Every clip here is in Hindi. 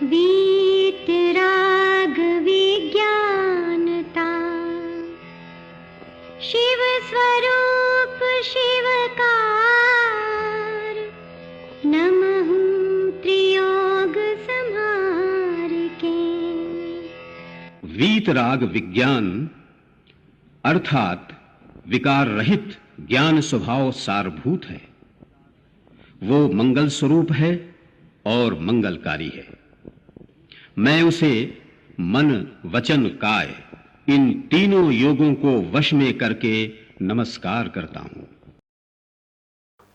वीतराग विज्ञानता, शिव स्वरूप शिवकार, नमः त्रियोग संहार के। वीतराग विज्ञान अर्थात विकार रहित ज्ञान स्वभाव सारभूत है। वो मंगल स्वरूप है और मंगलकारी है। मैं उसे मन वचन काय इन तीनों योगों को वश में करके नमस्कार करता हूं।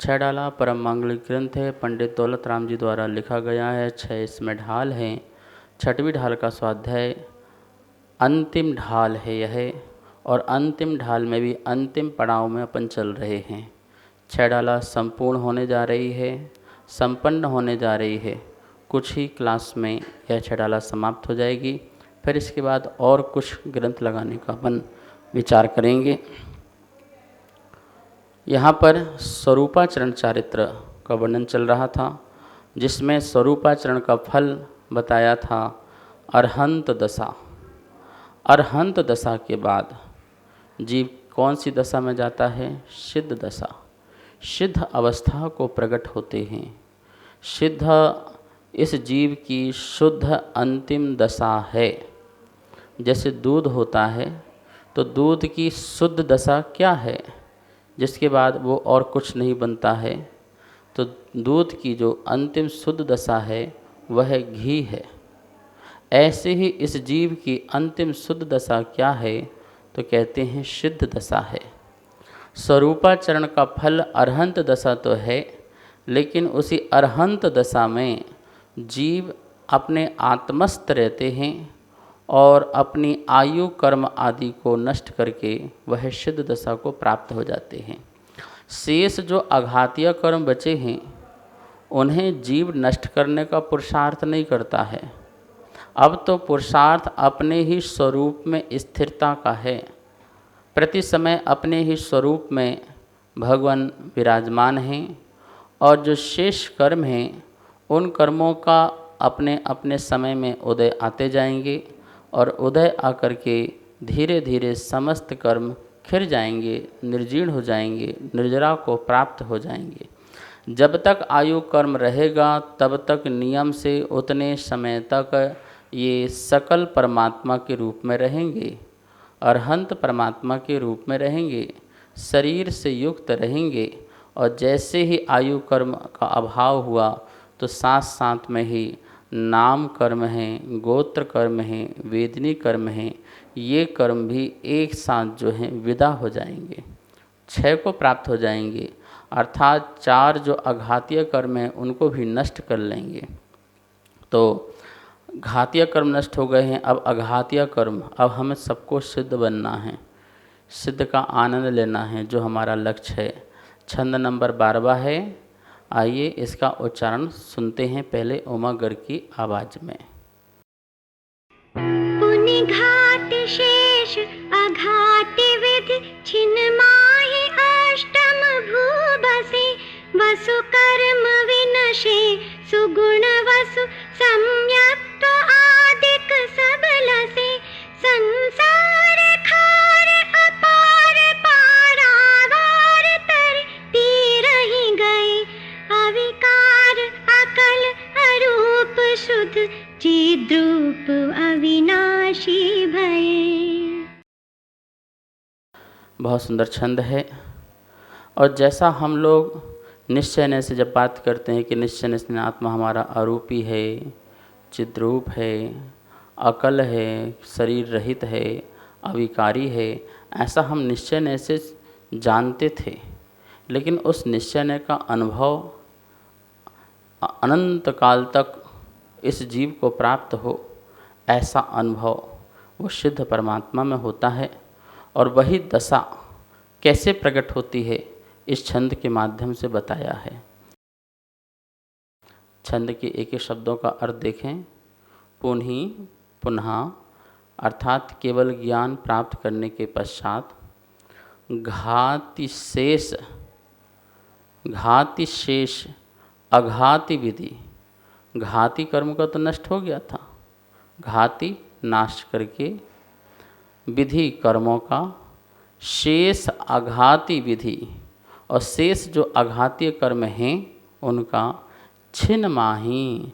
छह परम मांगलिक ग्रंथ है, पंडित दौलत राम जी द्वारा लिखा गया है। 6 इसमें ढाल हैं। 6वीं ढाल का स्वाध्याय अंतिम ढाल है यह, और अंतिम ढाल में भी अंतिम पड़ाव में अपन चल रहे हैं। 6 ढाला संपूर्ण होने जा रही है, संपन्न होने जा रही है। कुछ ही क्लास में यह 6 ढाला समाप्त हो जाएगी। फिर इसके बाद और कुछ ग्रंथ लगाने का अपन विचार करेंगे। यहाँ पर स्वरूपाचरण चारित्र का वर्णन चल रहा था, जिसमें स्वरूपाचरण का फल बताया था अरहंत दशा। अरहंत दशा के बाद जीव कौन सी दशा में जाता है? सिद्ध दशा। सिद्ध अवस्था को प्रकट होते हैं। सिद्ध इस जीव की शुद्ध अंतिम दशा है। जैसे दूध होता है तो दूध की शुद्ध दशा क्या है, जिसके बाद वो और कुछ नहीं बनता है। तो दूध की जो अंतिम शुद्ध दशा है वह घी है। ऐसे ही इस जीव की अंतिम शुद्ध दशा क्या है? तो कहते हैं सिद्ध दशा है। स्वरूपाचरण का फल अरहंत दशा तो है, लेकिन उसी अरहंत दशा में जीव अपने आत्मस्थ रहते हैं और अपनी आयु कर्म आदि को नष्ट करके वह सिद्ध दशा को प्राप्त हो जाते हैं। शेष जो अघातीय कर्म बचे हैं उन्हें जीव नष्ट करने का पुरुषार्थ नहीं करता है। अब तो पुरुषार्थ अपने ही स्वरूप में स्थिरता का है। प्रति समय अपने ही स्वरूप में भगवान विराजमान हैं, और जो शेष कर्म हैं उन कर्मों का अपने अपने समय में उदय आते जाएंगे, और उदय आकर के धीरे धीरे समस्त कर्म खिर जाएंगे, निर्जीर्ण हो जाएंगे, निर्जरा को प्राप्त हो जाएंगे। जब तक आयु कर्म रहेगा तब तक नियम से उतने समय तक ये सकल परमात्मा के रूप में रहेंगे, अरहंत परमात्मा के रूप में रहेंगे, शरीर से युक्त रहेंगे। और जैसे ही आयु कर्म का अभाव हुआ तो साथ साथ में ही नाम कर्म हैं, गोत्र कर्म हैं, वेदनी कर्म हैं, ये कर्म भी एक साथ जो हैं विदा हो जाएंगे, 6 को प्राप्त हो जाएंगे। अर्थात 4 जो अघातीय कर्म हैं उनको भी नष्ट कर लेंगे। तो घातीय कर्म नष्ट हो गए हैं, अब अघातीय कर्म। अब हमें सबको सिद्ध बनना है, सिद्ध का आनंद लेना है, जो हमारा लक्ष्य है। छंद नंबर 12वां है। आइए इसका उच्चारण सुनते हैं पहले उमागर की आवाज में। पुनि घात शेष अघात विधि छिन माहि अष्टम भूबसे, वसु कर्म विनशे सुगुण वसु सम्यक्त आदिक सबलसे, संसार खार अपार पारावार तर तीरहि गए, अविकार अकल अरूप शुद्ध चिद्रूप अविनाशी भये। बहुत सुंदर छंद है। और जैसा हम लोग निश्चय से जब बात करते हैं कि निश्चय से आत्मा हमारा अरूपी है, चिद्रूप है, अकल है, शरीर रहित है, अविकारी है, ऐसा हम निश्चय से जानते थे। लेकिन उस निश्चय का अनुभव अनंत काल तक इस जीव को प्राप्त हो, ऐसा अनुभव वो सिद्ध परमात्मा में होता है। और वही दशा कैसे प्रकट होती है इस छंद के माध्यम से बताया है। छंद के एक एक शब्दों का अर्थ देखें। पुनः पुनः अर्थात केवल ज्ञान प्राप्त करने के पश्चात, घाति शेष अघाति विधि, घाती कर्म का तो नष्ट हो गया था, घाती नाश करके विधि कर्मों का शेष आघाती विधि और शेष जो आघातीय कर्म हैं उनका छिन्न माही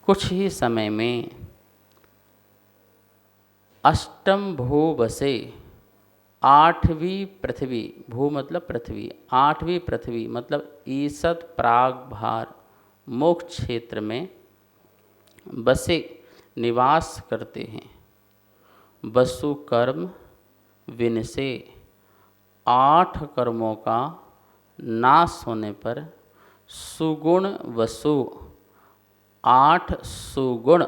कुछ ही समय में अष्टम भू बसे, आठवीं पृथ्वी, भू मतलब पृथ्वी, आठवीं पृथ्वी मतलब ईसत प्राग भार मोक्ष क्षेत्र में बसे निवास करते हैं। वसु कर्म विनसे, 8 कर्मों का नाश होने पर सुगुण वसु, 8 सुगुण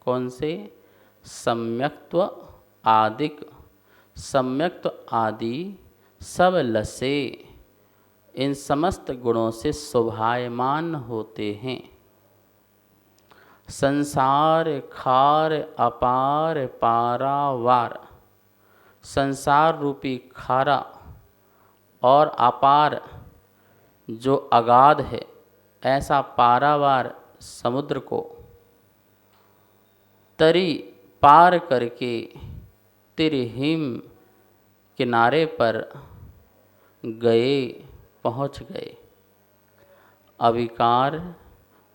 कौन से? सम्यक्त्व आदिक, सम्यक्त्व आदि सब लसे, इन समस्त गुणों से शोभायमान होते हैं। संसार खार अपार पारावार, संसार रूपी खारा और अपार जो अगाध है, ऐसा पारावार समुद्र को तरी पार करके तिरहिम किनारे पर गए, पहुँच गए। अविकार,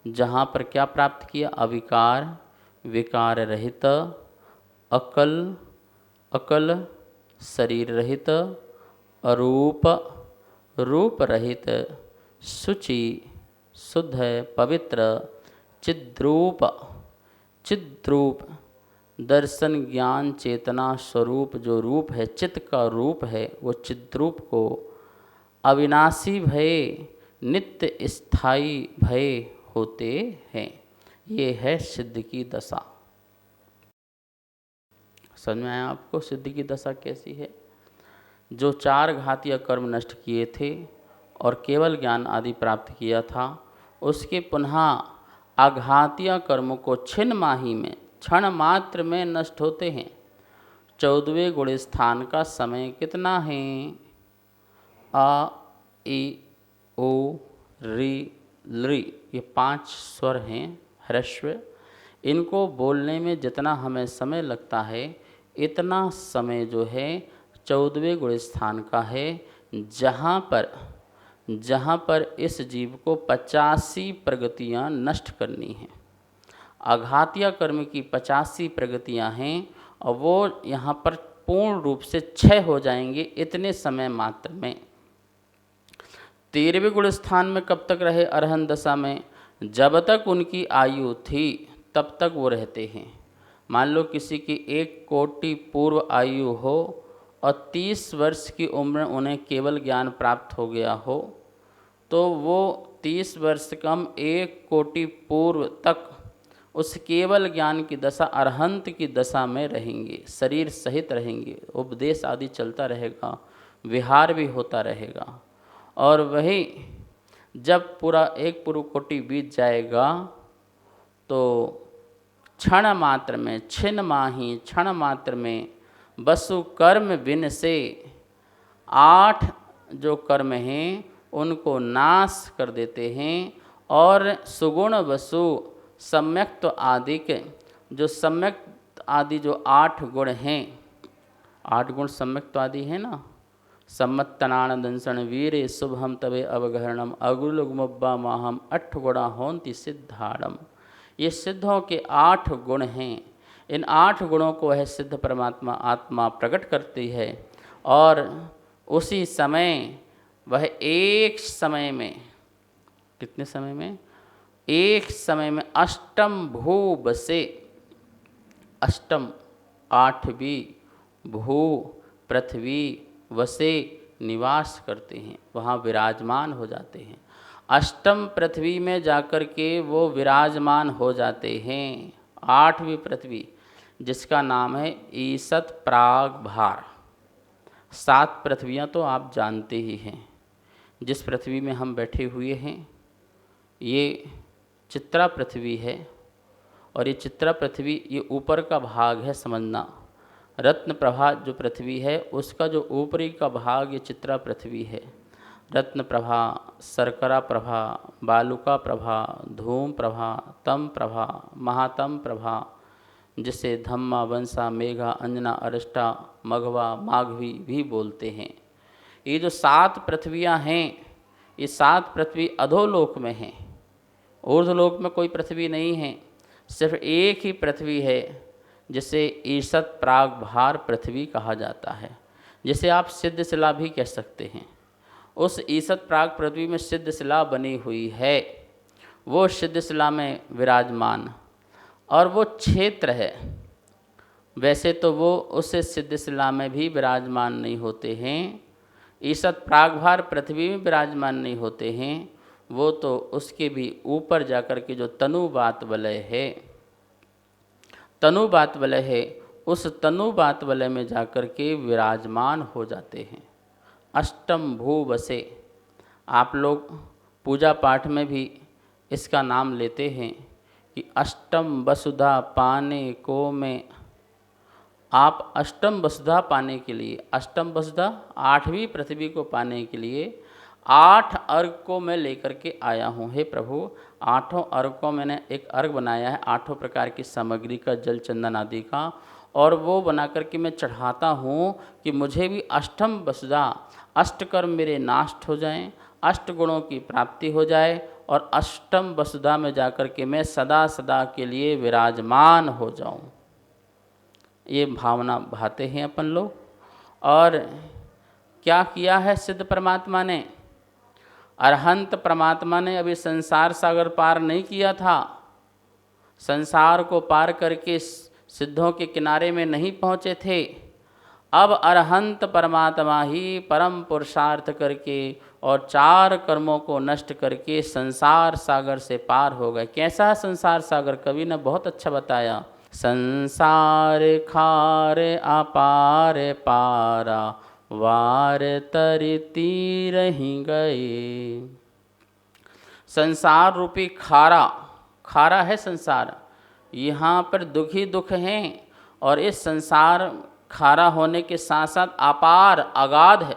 जहाँ पर क्या प्राप्त किया? अविकार, विकार रहित, अकल, अकल शरीर रहित, अरूप, रूप रहित, शुचि, शुद्ध पवित्र, चिद्रूप, चिद्रूप दर्शन ज्ञान चेतना स्वरूप जो रूप है, चित्त का रूप है, वो चिद्रूप को अविनाशी भय, नित्य स्थायी भय होते हैं। ये है सिद्ध की दशा। समझ में आया आपको सिद्ध की दशा कैसी है? जो 4 घातीय कर्म नष्ट किए थे और केवल ज्ञान आदि प्राप्त किया था, उसके पुनः आघातीय कर्म को छिन्न माही में, क्षण मात्र में नष्ट होते हैं। 14वें गुण स्थान का समय कितना है? अ, इ, ओ, रि, लृ, ये 5 स्वर हैं ह्रस्व। इनको बोलने में जितना हमें समय लगता है, इतना समय जो है 14वें गुण स्थान का है, जहाँ पर इस जीव को 85 प्रगतियाँ नष्ट करनी हैं। आघातीय कर्म की 85 प्रगतियाँ हैं और वो यहाँ पर पूर्ण रूप से क्षय हो जाएंगे इतने समय मात्र में। 13वें गुण स्थान में कब तक रहे अरहंत दशा में? जब तक उनकी आयु थी तब तक वो रहते हैं। मान लो किसी की 1 कोटि पूर्व आयु हो और 30 वर्ष की उम्र उन्हें केवल ज्ञान प्राप्त हो गया हो, तो वो 30 वर्ष कम 1 कोटि पूर्व तक उस केवल ज्ञान की दशा, अरहंत की दशा में रहेंगे, शरीर सहित रहेंगे, उपदेश आदि चलता रहेगा, विहार भी होता रहेगा। और वही जब पूरा 1 पूर्व कोटि बीत जाएगा तो क्षण मात्र में, छिन्न माही क्षण मात्र में वसु कर्म विन से 8 जो कर्म हैं उनको नाश कर देते हैं। और सुगुण वसु सम्यक्त्व आदि के जो सम्यक आदि जो 8 गुण हैं, 8 गुण सम्यक्त्व आदि है ना, सम्मत्तनान दंसन वीरे शुभम तवे अवगहरणम अगुलगुमब्बा माहम 8 गुणा होंति सिद्धाड़म। ये सिद्धों के 8 गुण हैं। इन 8 गुणों को वह सिद्ध परमात्मा आत्मा प्रकट करती है और उसी समय वह एक समय में, कितने समय में? एक समय में अष्टम भू बसे, अष्टम 8वीं भू पृथ्वी वसे निवास करते हैं, वहाँ विराजमान हो जाते हैं। अष्टम पृथ्वी में जाकर के वो विराजमान हो जाते हैं। 8वीं पृथ्वी जिसका नाम है ईसत प्राग भार। 7 पृथ्वियाँ तो आप जानते ही हैं। जिस पृथ्वी में हम बैठे हुए हैं ये चित्रा पृथ्वी है और ये चित्रा पृथ्वी ये ऊपर का भाग है, समझना। रत्न प्रभा जो पृथ्वी है उसका जो ऊपरी का भाग ये चित्रा पृथ्वी है। रत्न प्रभा, शर्करा प्रभा, बालुका प्रभा, धूम प्रभा, तम प्रभा, महातम प्रभा, जिसे धम्मा, वंसा, मेघा, अंजना, अरिष्टा, मघवा, माघवी भी बोलते हैं। ये जो 7 पृथ्वियाँ हैं, ये 7 पृथ्वी अधोलोक में हैं। ऊर्ध्वलोक में कोई पृथ्वी नहीं है, सिर्फ एक ही पृथ्वी है जिसे ईसत प्राग भार पृथ्वी कहा जाता है, जिसे आप सिद्ध शिला भी कह सकते हैं। उस ईसत प्राग पृथ्वी में सिद्ध शिला बनी हुई है, वो सिद्ध शिला में विराजमान और वो क्षेत्र है। वैसे तो वो उस सिद्ध शिला में भी विराजमान नहीं होते हैं, ईसत प्रागभार पृथ्वी में विराजमान नहीं होते हैं, वो तो उसके भी ऊपर जाकर के जो तनुबात वलय है, तनुबात वलय है, उस तनुबात वलय में जाकर के विराजमान हो जाते हैं। अष्टम भू बसे, आप लोग पूजा पाठ में भी इसका नाम लेते हैं कि अष्टम वसुधा पाने को में, आप अष्टम वसुधा पाने के लिए, अष्टम वसुधा 8वीं पृथ्वी को पाने के लिए 8 अर्घ को मैं लेकर के आया हूँ। हे प्रभु, 8 अर्घ को मैंने एक अर्घ बनाया है 8 प्रकार की सामग्री का, जल चंदन आदि का, और वो बना करके मैं चढ़ाता हूँ कि मुझे भी अष्टम वसुधा, अष्टकर्म मेरे नाश हो जाएं, अष्ट गुणों की प्राप्ति हो जाए और अष्टम वसुधा में जाकर के मैं सदा सदा के लिए विराजमान हो जाऊं। ये भावना भाते हैं अपन लोग। और क्या किया है सिद्ध परमात्मा ने? अरहंत परमात्मा ने अभी संसार सागर पार नहीं किया था, संसार को पार करके सिद्धों के किनारे में नहीं पहुँचे थे। अब अरहंत परमात्मा ही परम पुरुषार्थ करके और 4 कर्मों को नष्ट करके संसार सागर से पार हो गए। कैसा है संसार सागर? कवि ने बहुत अच्छा बताया। संसार खार अपार पारा, वार तरती रही गए। संसार रूपी खारा, खारा है संसार, यहाँ पर दुख ही दुख हैं, और इस संसार खारा होने के साथ साथ अपार अगाध है।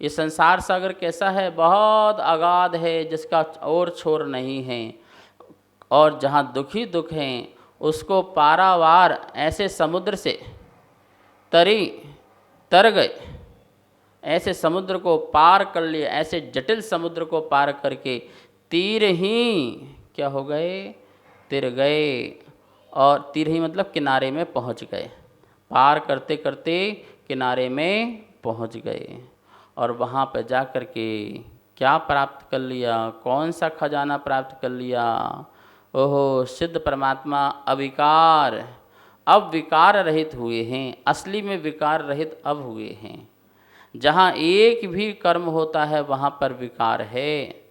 ये संसार सागर कैसा है? बहुत अगाध है, जिसका और छोर नहीं है, और जहाँ दुख ही दुख हैं उसको पारावार ऐसे समुद्र से तर गए, ऐसे समुद्र को पार कर लिए, ऐसे जटिल समुद्र को पार करके तीर ही क्या हो गए? तिर गए। और तीर ही मतलब किनारे में पहुंच गए, पार करते करते किनारे में पहुंच गए। और वहाँ पर जा कर के क्या प्राप्त कर लिया? कौन सा खजाना प्राप्त कर लिया? ओहो, सिद्ध परमात्मा अविकार, अब विकार रहित हुए हैं, असली में विकार रहित अब हुए हैं। जहाँ एक भी कर्म होता है वहाँ पर विकार है,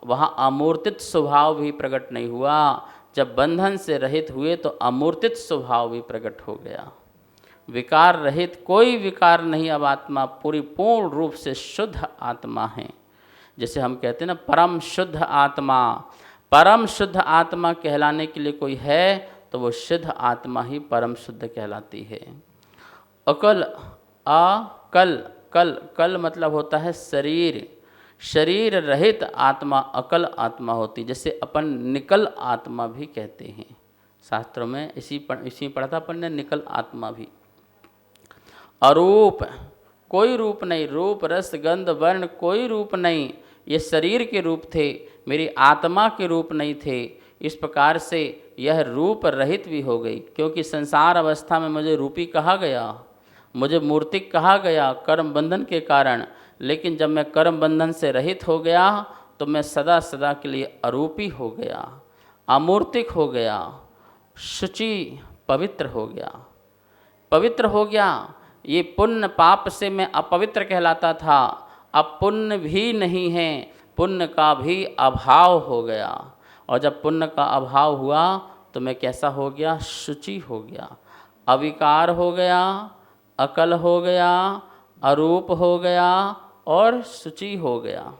वहाँ अमूर्तित स्वभाव भी प्रकट नहीं हुआ। जब बंधन से रहित हुए तो अमूर्तित स्वभाव भी प्रकट हो गया। विकार रहित, कोई विकार नहीं, अब आत्मा पूरी पूर्ण रूप से शुद्ध आत्मा है। जैसे हम कहते हैं ना, परम शुद्ध आत्मा। परम शुद्ध आत्मा कहलाने के लिए कोई है तो वो शुद्ध आत्मा ही परम शुद्ध कहलाती है। अकल, अकल, कल, कल मतलब होता है शरीर, शरीर रहित आत्मा अकल आत्मा होती। जैसे अपन निकल आत्मा भी कहते हैं, शास्त्रों में इसी पढ़ा था अपन ने, निकल आत्मा भी। अरूप, कोई रूप नहीं, रूप रस गंध वर्ण कोई रूप नहीं, ये शरीर के रूप थे, मेरी आत्मा के रूप नहीं थे। इस प्रकार से यह रूप रहित भी हो गई, क्योंकि संसार अवस्था में मुझे रूपी कहा गया, मुझे मूर्तिक कहा गया कर्म बंधन के कारण। लेकिन जब मैं कर्म बंधन से रहित हो गया तो मैं सदा सदा के लिए अरूपी हो गया, अमूर्तिक हो गया, शुचि पवित्र हो गया, पवित्र हो गया। ये पुण्य पाप से मैं अपवित्र कहलाता था, अब पुण्य भी नहीं है, पुण्य का भी अभाव हो गया। और जब पुण्य का अभाव हुआ तो मैं कैसा हो गया? शुचि हो गया, अविकार हो गया, अकल हो गया, अरूप हो गया और शुचि हो गया।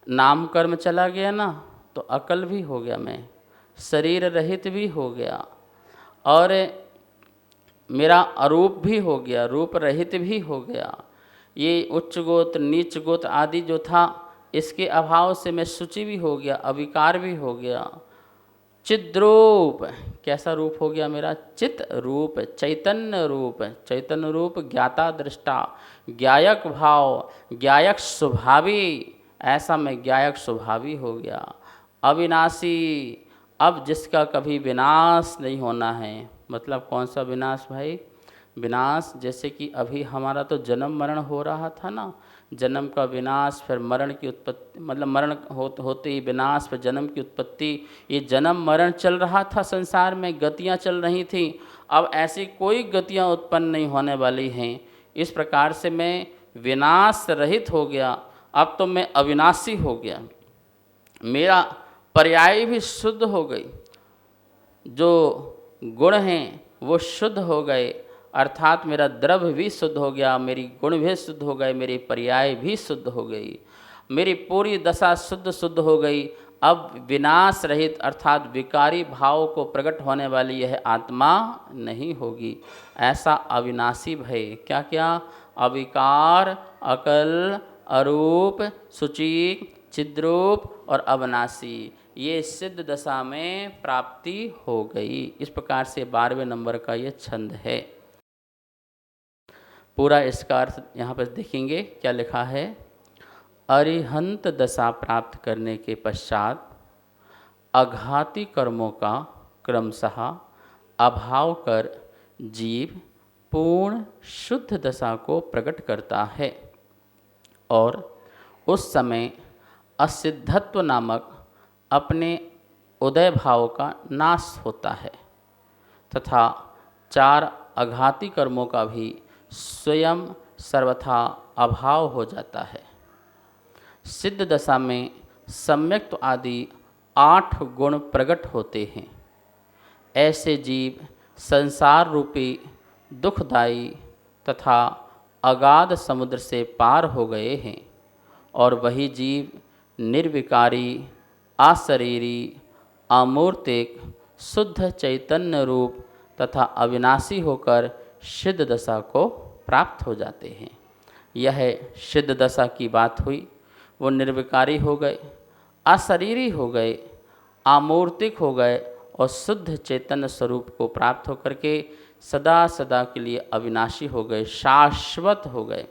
नाम कर्म चला गया ना, तो अकल भी हो गया, मैं शरीर रहित भी हो गया, और मेरा अरूप भी हो गया, रूप रहित भी हो गया। ये उच्च गोत्र नीच गोत्र आदि जो था, इसके अभाव से मैं शुचि भी हो गया, अविकार भी हो गया। चिद्रूप, कैसा रूप हो गया मेरा? चित रूप, चैतन्य रूप। चैतन्य रूप ज्ञाता दृष्टा, ज्ञायक भाव, ज्ञायक स्वभावी, ऐसा मैं ज्ञायक स्वभावी हो गया। अविनाशी, अब जिसका कभी विनाश नहीं होना है। मतलब कौन सा विनाश भाई? विनाश जैसे कि अभी हमारा तो जन्म मरण हो रहा था ना, जन्म का विनाश, फिर मरण की उत्पत्ति, मतलब मरण होते ही विनाश, फिर जन्म की उत्पत्ति। ये जन्म मरण चल रहा था संसार में, गतियाँ चल रही थी। अब ऐसी कोई गतियाँ उत्पन्न नहीं होने वाली हैं। इस प्रकार से मैं विनाश रहित हो गया। अब तो मैं अविनाशी हो गया, मेरा पर्याय भी शुद्ध हो गई, जो गुण हैं वो शुद्ध हो गए, अर्थात मेरा द्रव्य भी शुद्ध हो गया, मेरी गुण भी शुद्ध हो गए, मेरी पर्याय भी शुद्ध हो गई, मेरी पूरी दशा शुद्ध हो गई। अब विनाश रहित अर्थात विकारी भाव को प्रकट होने वाली यह आत्मा नहीं होगी। ऐसा अविनाशी भय, क्या क्या? अविकार, अकल, अरूप, शुचि, चिद्रूप और अविनाशी, ये सिद्ध दशा में प्राप्ति हो गई। इस प्रकार से 12वें नंबर का ये छंद है। पूरा इसका अर्थ यहाँ पर देखेंगे क्या लिखा है। अरिहंत दशा प्राप्त करने के पश्चात अघाती कर्मों का क्रमशः अभाव कर जीव पूर्ण शुद्ध दशा को प्रकट करता है और उस समय असिद्धत्व नामक अपने उदय भाव का नाश होता है तथा 4 अघाती कर्मों का भी स्वयं सर्वथा अभाव हो जाता है। सिद्ध दशा में सम्यक्त्व आदि 8 गुण प्रकट होते हैं। ऐसे जीव संसार रूपी दुखदायी तथा अगाध समुद्र से पार हो गए हैं और वही जीव निर्विकारी, अशरीरी, अमूर्तिक, शुद्ध चैतन्य रूप तथा अविनाशी होकर सिद्ध दशा को प्राप्त हो जाते हैं। यह सिद्ध दशा की बात हुई। वो निर्विकारी हो गए, अशरीरी हो गए, अमूर्तिक हो गए और शुद्ध चैतन्य स्वरूप को प्राप्त होकर के सदा सदा के लिए अविनाशी हो गए, शाश्वत हो गए।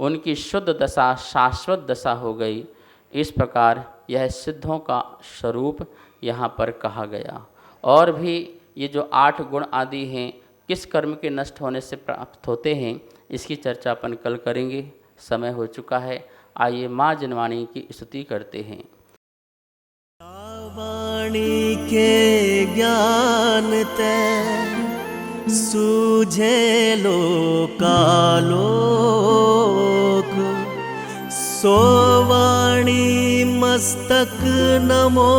उनकी शुद्ध दशा शाश्वत दशा हो गई। इस प्रकार यह सिद्धों का स्वरूप यहाँ पर कहा गया। और भी ये जो 8 गुण आदि हैं किस कर्म के नष्ट होने से प्राप्त होते हैं, इसकी चर्चा अपन कल करेंगे। समय हो चुका है। आइए माँ जनवाणी की स्तुति करते हैं। वाणी के ज्ञान ते सूझे लोकालोक, सो वाणी मस्तक नमो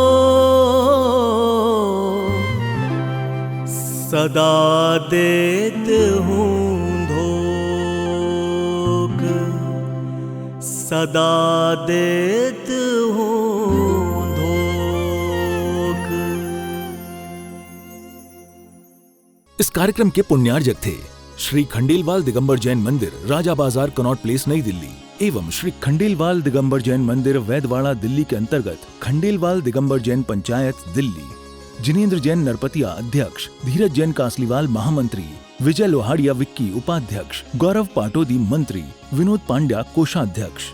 सदा देत हूँ धोक, सदा देत हूँ धोक। इस कार्यक्रम के पुण्यार्जक थे श्री खंडेलवाल दिगंबर जैन मंदिर, राजा बाजार, कनॉट प्लेस, नई दिल्ली एवं श्री खंडेलवाल दिगंबर जैन मंदिर, वैदवाड़ा, दिल्ली के अंतर्गत खंडेलवाल दिगंबर जैन पंचायत, दिल्ली। जिनेंद्र जैन नरपतिया अध्यक्ष, धीरज जैन कासलीवाल महामंत्री, विजय लोहाड़िया विक्की उपाध्यक्ष, गौरव पाटोदी मंत्री, विनोद पांड्या कोषाध्यक्ष।